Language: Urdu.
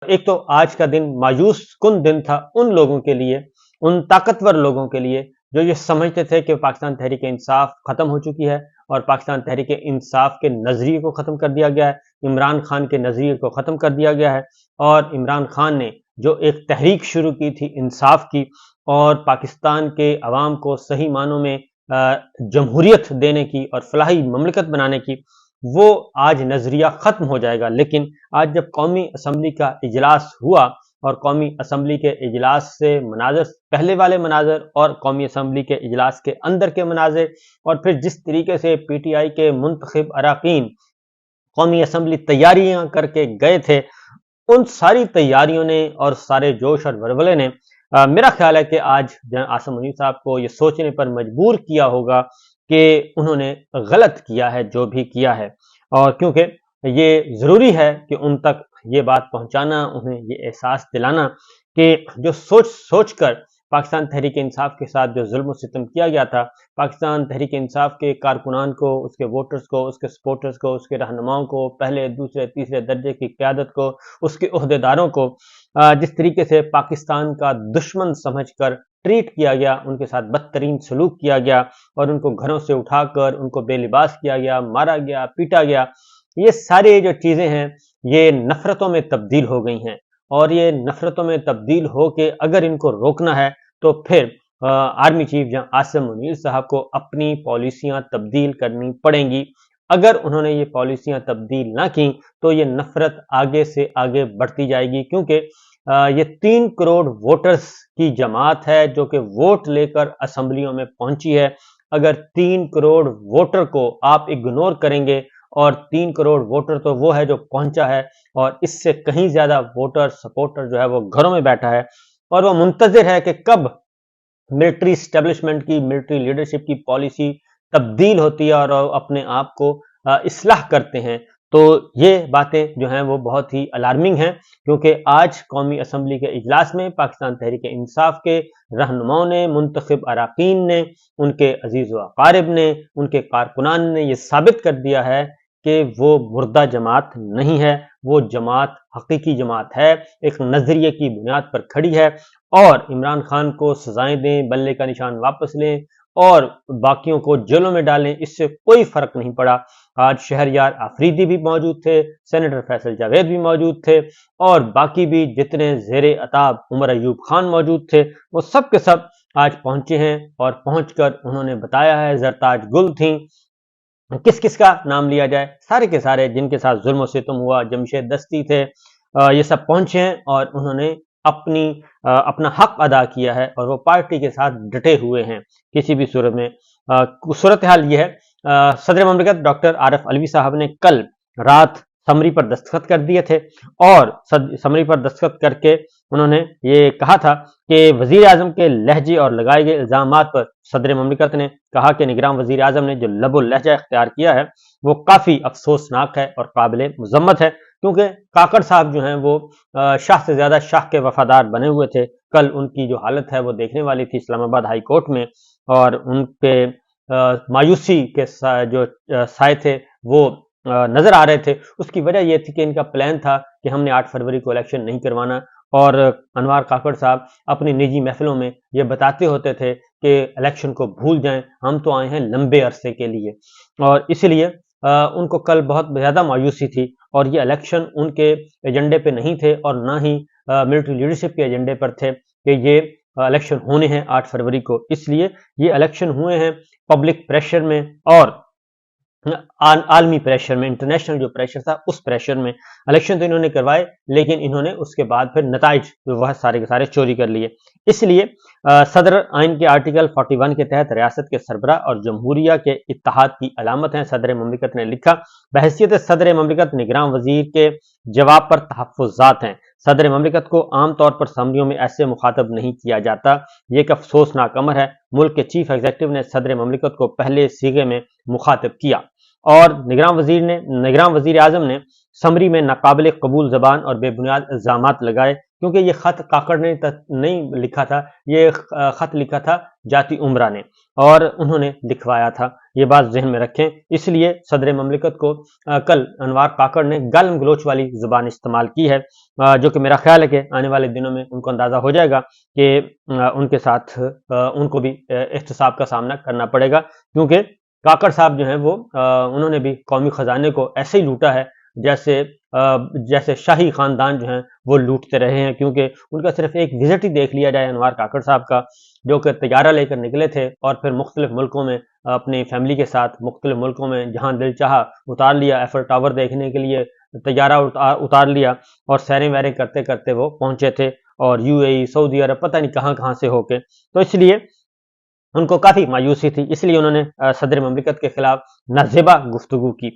ایک تو آج کا دن مایوس کن دن تھا ان لوگوں کے لیے، ان طاقتور لوگوں کے لیے جو یہ سمجھتے تھے کہ پاکستان تحریک انصاف ختم ہو چکی ہے اور پاکستان تحریک انصاف کے نظریے کو ختم کر دیا گیا ہے، عمران خان کے نظریے کو ختم کر دیا گیا ہے، اور عمران خان نے جو ایک تحریک شروع کی تھی انصاف کی اور پاکستان کے عوام کو صحیح معنوں میں جمہوریت دینے کی اور فلاحی مملکت بنانے کی، وہ آج نظریہ ختم ہو جائے گا۔ لیکن آج جب قومی اسمبلی کا اجلاس ہوا اور قومی اسمبلی کے اجلاس سے مناظر، پہلے والے مناظر اور قومی اسمبلی کے اجلاس کے اندر کے مناظر، اور پھر جس طریقے سے پی ٹی آئی کے منتخب اراکین قومی اسمبلی تیاریاں کر کے گئے تھے، ان ساری تیاریوں نے اور سارے جوش اور ولولے نے میرا خیال ہے کہ آج عاصم منیر صاحب کو یہ سوچنے پر مجبور کیا ہوگا کہ انہوں نے غلط کیا ہے جو بھی کیا ہے، اور کیونکہ یہ ضروری ہے کہ ان تک یہ بات پہنچانا، انہیں یہ احساس دلانا کہ جو سوچ سوچ کر پاکستان تحریک انصاف کے ساتھ جو ظلم و ستم کیا گیا تھا، پاکستان تحریک انصاف کے کارکنان کو، اس کے ووٹرز کو، اس کے سپورٹرز کو، اس کے رہنماؤں کو، پہلے دوسرے تیسرے درجے کی قیادت کو، اس کے عہدیداروں کو جس طریقے سے پاکستان کا دشمن سمجھ کر ٹریٹ کیا گیا، ان کے ساتھ بدترین سلوک کیا گیا اور ان کو گھروں سے اٹھا کر ان کو بے لباس کیا گیا، مارا گیا، پیٹا گیا، یہ ساری جو چیزیں ہیں یہ نفرتوں میں تبدیل ہو گئی ہیں، اور یہ نفرتوں میں تبدیل ہو کے اگر ان کو روکنا ہے تو پھر army chief general Asim Munir صاحب کو اپنی پالیسیاں تبدیل کرنی پڑیں گی۔ اگر انہوں نے یہ پالیسیاں تبدیل نہ کی تو یہ نفرت آگے سے آگے بڑھتی جائے گی، کیونکہ یہ 3 کروڑ ووٹرز کی جماعت ہے جو کہ ووٹ لے کر اسمبلیوں میں پہنچی ہے۔ اگر 3 کروڑ ووٹر کو آپ اگنور کریں گے، اور 3 کروڑ ووٹر تو وہ ہے جو پہنچا ہے، اور اس سے کہیں زیادہ ووٹر سپورٹر جو ہے وہ گھروں میں بیٹھا ہے اور وہ منتظر ہے کہ کب ملٹری اسٹیبلشمنٹ کی، ملٹری لیڈرشپ کی پالیسی تبدیل ہوتی ہے اور اپنے آپ کو اصلاح کرتے ہیں، تو یہ باتیں جو ہیں وہ بہت ہی الارمنگ ہیں، کیونکہ آج قومی اسمبلی کے اجلاس میں پاکستان تحریک انصاف کے رہنماؤں نے، منتخب اراکین نے، ان کے عزیز و اقارب نے، ان کے کارکنان نے یہ ثابت کر دیا ہے کہ وہ مردہ جماعت نہیں ہے، وہ جماعت حقیقی جماعت ہے، ایک نظریے کی بنیاد پر کھڑی ہے، اور عمران خان کو سزائیں دیں، بلے کا نشان واپس لیں اور باقیوں کو جیلوں میں ڈالیں، اس سے کوئی فرق نہیں پڑا۔ آج شہریار آفریدی بھی موجود تھے، سینیٹر فیصل جاوید بھی موجود تھے، اور باقی بھی جتنے زیر عتاب عمر ایوب خان موجود تھے، وہ سب کے سب آج پہنچے ہیں، اور پہنچ کر انہوں نے بتایا ہے، زرتاج گل تھیں، کس کس کا نام لیا جائے، سارے کے سارے جن کے ساتھ ظلم و ستم ہوا، جمشید دستی تھے، یہ سب پہنچے ہیں اور انہوں نے اپنا حق ادا کیا ہے، اور وہ پارٹی کے ساتھ ڈٹے ہوئے ہیں کسی بھی صورت میں۔ صورتحال یہ ہے، صدر مملکت ڈاکٹر عارف علوی صاحب نے کل رات سمری پر دستخط کر دیے تھے، اور سمری پر دستخط کر کے انہوں نے یہ کہا تھا کہ وزیر اعظم کے لہجے اور لگائے گئے الزامات پر صدر مملکت نے کہا کہ نگراں وزیر اعظم نے جو لب و لہجہ اختیار کیا ہے وہ کافی افسوسناک ہے اور قابل مذمت ہے، کیونکہ کاکڑ صاحب جو ہیں وہ شاہ سے زیادہ شاہ کے وفادار بنے ہوئے تھے۔ کل ان کی جو حالت ہے وہ دیکھنے والی تھی اسلام آباد ہائی کورٹ میں، اور ان کے مایوسی کے جو سائے تھے وہ نظر آ رہے تھے۔ اس کی وجہ یہ تھی کہ ان کا پلان تھا کہ ہم نے 8 فروری کو الیکشن نہیں کروانا، اور انوار کاکڑ صاحب اپنی نجی محفلوں میں یہ بتاتے ہوتے تھے کہ الیکشن کو بھول جائیں، ہم تو آئے ہیں لمبے عرصے کے لیے، اور اس لیے ان کو کل بہت زیادہ مایوسی تھی، اور یہ الیکشن ان کے ایجنڈے پہ نہیں تھے اور نہ ہی ملٹری لیڈرشپ کے ایجنڈے پر تھے کہ یہ الیکشن ہونے ہیں 8 فروری کو۔ اس لیے یہ الیکشن ہوئے ہیں پبلک پریشر میں اور عالمی پریشر میں، انٹرنیشنل جو پریشر تھا اس پریشر میں الیکشن تو انہوں نے کروائے، لیکن انہوں نے اس کے بعد پھر نتائج وہ سارے کے سارے چوری کر لیے۔ اس لیے صدر آئین کے آرٹیکل 41 کے تحت ریاست کے سربراہ اور جمہوریہ کے اتحاد کی علامت ہیں۔ صدر مملکت نے لکھا، بحیثیت صدر مملکت نگراں وزیر کے جواب پر تحفظات ہیں۔ صدر مملکت کو عام طور پر اسمبلیوں میں ایسے مخاطب نہیں کیا جاتا، یہ ایک افسوسناک امر ہے۔ ملک کے چیف ایگزیکٹو نے صدر مملکت کو پہلے صیغے میں مخاطب کیا، اور نگراں وزیر اعظم نے سمری میں ناقابل قبول زبان اور بے بنیاد الزامات لگائے۔ کیونکہ یہ خط کاکڑ نے نہیں لکھا تھا، یہ خط لکھا تھا جاتی عمرہ نے، اور انہوں نے لکھوایا تھا۔ یہ بات ذہن میں رکھیں۔ اس لیے صدر مملکت کو کل انوار کاکڑ نے گالم گلوچ والی زبان استعمال کی ہے، جو کہ میرا خیال ہے کہ آنے والے دنوں میں ان کو اندازہ ہو جائے گا کہ ان کے ساتھ ان کو بھی احتساب کا سامنا کرنا پڑے گا، کیونکہ کاکڑ صاحب جو ہیں وہ انہوں نے بھی قومی خزانے کو ایسے ہی لوٹا ہے جیسے شاہی خاندان جو ہیں وہ لوٹتے رہے ہیں، کیونکہ ان کا صرف ایک وزٹ ہی دیکھ لیا جائے انوار کاکڑ صاحب کا، جو کہ طیارہ لے کر نکلے تھے اور پھر مختلف ملکوں میں اپنی فیملی کے ساتھ مختلف ملکوں میں جہاں دل چاہا اتار لیا، ایفل ٹاور دیکھنے کے لیے طیارہ اتار لیا، اور سیریں ویریں کرتے کرتے وہ پہنچے تھے، اور UAE، سعودی عرب، پتہ نہیں کہاں کہاں سے ہو کے، تو اس لیے ان کو کافی مایوسی تھی، اس لیے انہوں نے صدر مملکت کے خلاف نازیبا گفتگو کی۔